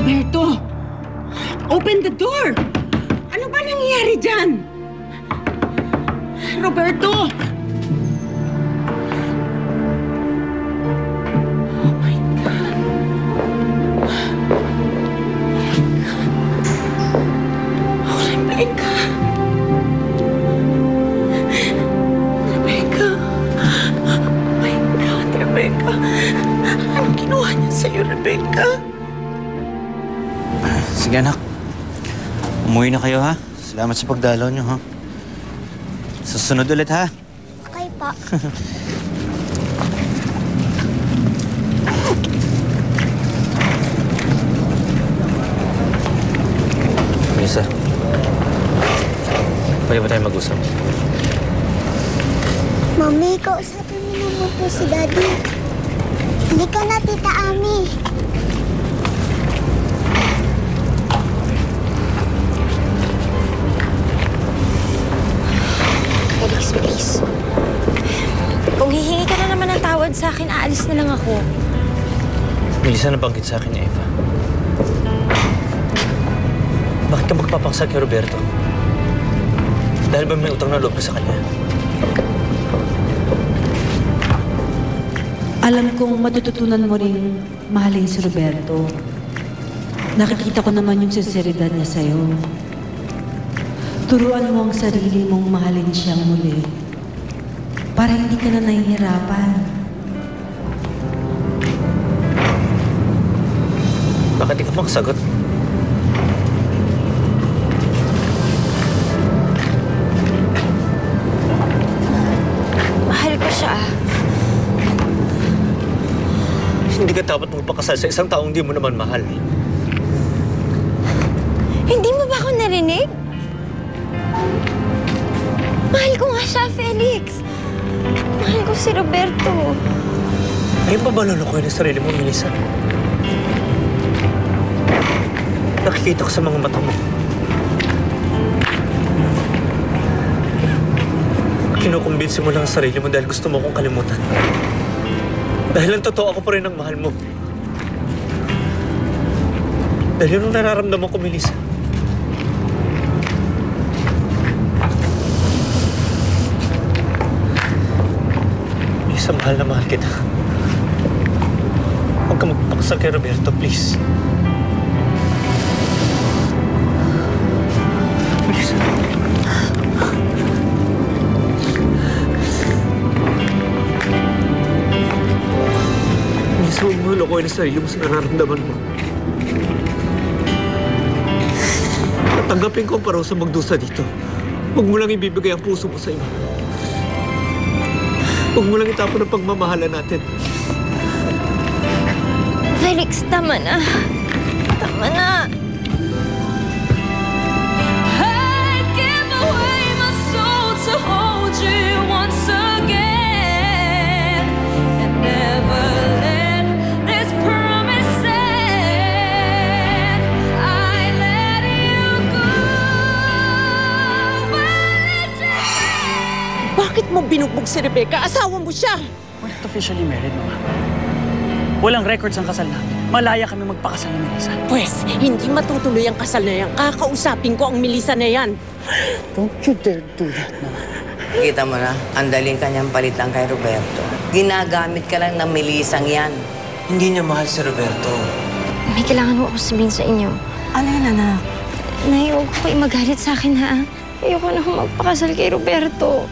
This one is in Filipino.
Roberto! Open the door! Ano ba nangyayari dyan? Roberto! Oh my God. Oh, Rebecca! Rebecca! Oh my God, Rebecca! Anong ginawa niya sa'yo, Rebecca? Sige anak, umuwi na kayo ha. Salamat sa pagdalaw niyo ha. Susunod ulit ha. Okay po. Melissa, pwede ba tayo mag-usap? Mami, kausapin mo naman po si Daddy. Halika na, Tita Ami. Felix, please. Kung hihingi ka na naman ng tawad sa akin, aalis na lang ako. Melissa, nabanggit sa akin ni Eva. Bakit ka magpapaksa kay Roberto? Dahil ba may utang na loob ka sa kanya? Alam kong matututunan mo ring mahalin si Roberto. Nakikita ko naman yung sinseridad niya sa'yo. Turuan mo ang sarili mong mahalin siyang muli para hindi ka na nahihirapan. Bakit di ka makasagot? Mahal ko siya. Hindi ka dapat magpakasal sa isang taong di mo naman mahal. Hindi mo ba ako narinig? Mahal ko nga siya, Felix. Mahal ko si Roberto. Ngayon pa ba lulukoy ng sarili mo, Melissa? Nakikita ko sa mga mata mo. Kinukumbinsi mo lang ang sarili mo dahil gusto mo akong kalimutan. Dahil ang totoo, ako pa rin ang mahal mo. Dahil yun ang nararamdaman ko, Melissa. Melissa, mahal na mahal kita. Huwag ka magpakasal kay Roberto, please. Melissa. Melissa, huwag mo lukoy na sarili mo sa nararamdaman mo. Tanggapin ko ang parusa magdusa dito. Huwag mo lang ibibigay ang puso mo sa iba. Huwag mo lang itapon ang pagmamahala natin. Felix, tama na. Tama na. I'd give away my soul to hold you once again and never let this promise end. I let you go. Bakit mo binugbog si Rebecca? Asawa mo siya! We're not officially married, Mama. Walang records ang kasal namin. Malaya kami magpakasal ng Melissa. Pwes, hindi matutuloy ang kasal na yan. Kakausapin ko ang Melissa na yan. Don't you dare do that, Mama. Kita mo na, ang daling kanyang palitan kay Roberto. Ginagamit ka lang ng Melissang yan. Hindi niya mahal si Roberto. May kailangan ko sabihin sa inyo. Ano yan, anak? Nay, huwag ko kayo magalit sa akin, ha? Ayoko na magpakasal kay Roberto.